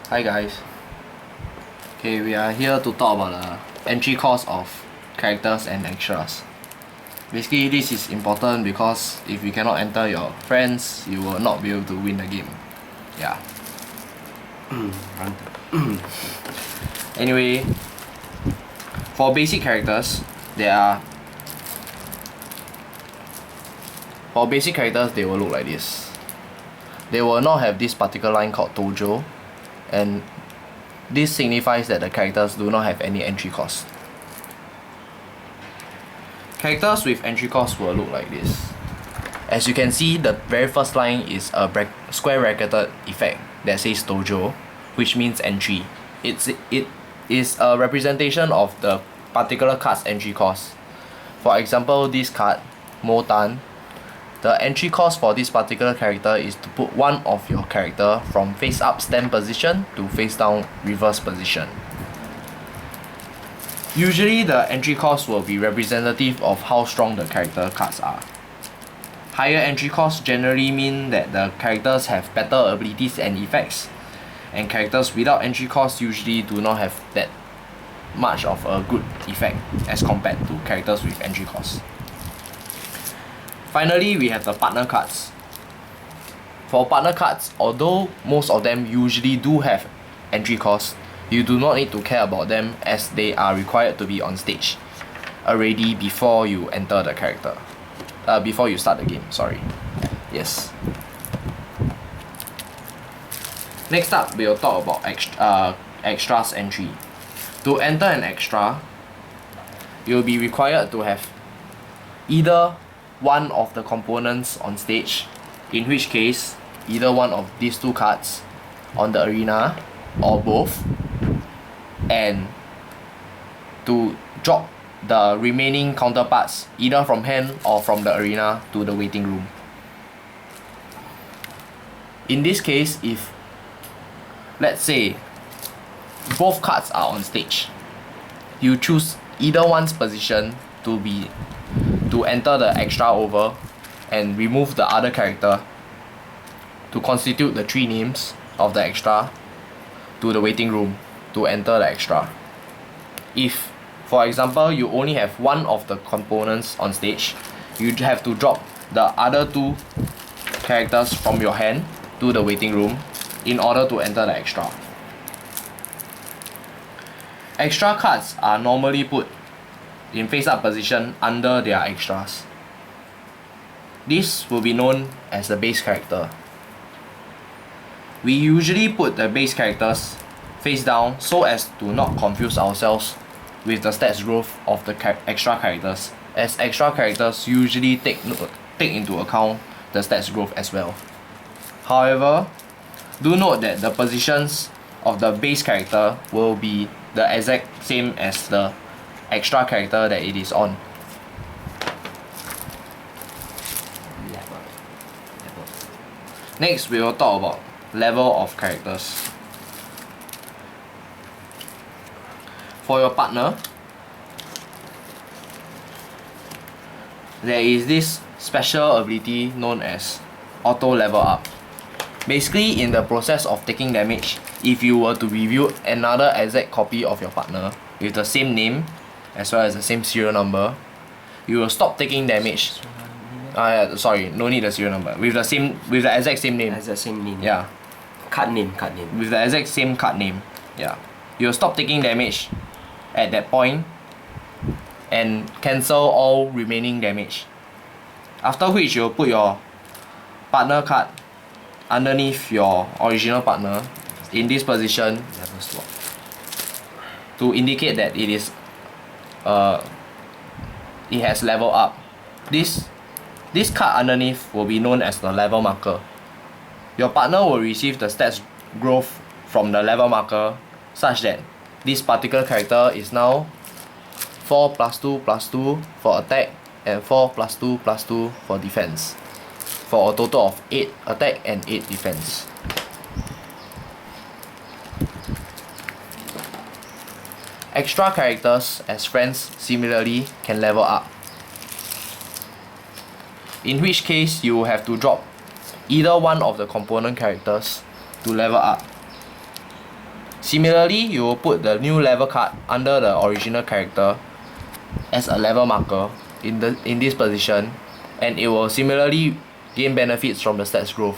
Hi guys. Okay, we are here to talk about the entry cost of characters and extras. Basically, this is important because if you cannot enter your friends, you will not be able to win the game. Yeah. Anyway, for basic characters, they will look like this. They will not have this particular line called Dojo, and this signifies that the characters do not have any entry cost. Characters with entry cost will look like this. As you can see, the very first line is a square bracketed effect that says Dojo, which means entry. It is a representation of the particular card's entry cost. For example, this card, Motan, the entry cost for this particular character is to put one of your character from face up stand position to face down reverse position. Usually the entry cost will be representative of how strong the character cards are. Higher entry costs generally mean that the characters have better abilities and effects, and characters without entry cost usually do not have that much of a good effect as compared to characters with entry cost. Finally, we have the partner cards. For partner cards, although most of them usually do have entry costs, you do not need to care about them as they are required to be on stage already before you enter the character. Before you start the game, sorry. Yes. Next up, we'll talk about extras entry. To enter an extra, you'll be required to have either one of the components on stage, in which case either one of these two cards on the arena or both, and to drop the remaining counterparts either from hand or from the arena to the waiting room. In this case, if let's say both cards are on stage, you choose either one's position to enter the extra over and remove the other character to constitute the three names of the extra to the waiting room to enter the extra. If, for example, you only have one of the components on stage, you have to drop the other two characters from your hand to the waiting room in order to enter the extra. Extra cards are normally put in face-up position under their extras. This will be known as the base character. We usually put the base characters face down so as to not confuse ourselves with the stats growth of the extra characters, as extra characters usually take into account the stats growth as well. However, do note that the positions of the base character will be the exact same as the extra character that it is on. Next, we will talk about level of characters. For your partner, there is this special ability known as auto level up. Basically, in the process of taking damage, if you were to review another exact copy of your partner with the same name as well as the same serial number, you will stop taking damage. Sorry, no need the serial number. With the exact same name. Exact same name. Yeah. Card name. With the exact same card name. Yeah. You will stop taking damage at that point and cancel all remaining damage. After which, you'll put your partner card underneath your original partner in this position Level swap. to indicate that it has level up. This card underneath will be known as the level marker. Your partner will receive the stats growth from the level marker such that this particular character is now 4 + 2 + 2 for attack and 4 + 2 + 2 for defense, for a total of 8 attack and 8 defense. Extra characters as friends similarly can level up, in which case you will have to drop either one of the component characters to level up. Similarly, you will put the new level card under the original character as a level marker in this position, and it will similarly gain benefits from the stats growth.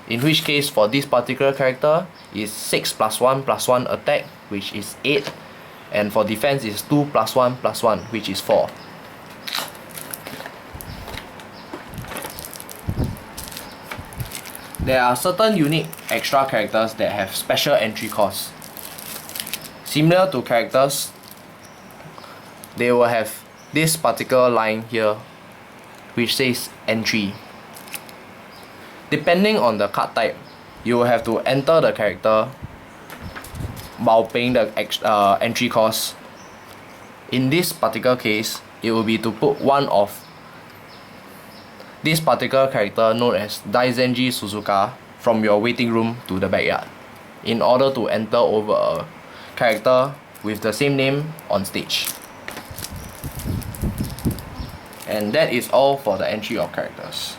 In which case, for this particular character is 6 + 1 + 1 attack, which is 8, and for defense is 2 + 1 + 1, which is 4. There are certain unique extra characters that have special entry costs. Similar to characters, they will have this particular line here which says entry. Depending on the card type, you will have to enter the character while paying the entry cost. In this particular case, it will be to put one of this particular character known as Daizenji Suzuka from your waiting room to the backyard in order to enter over a character with the same name on stage. And that is all for the entry of characters.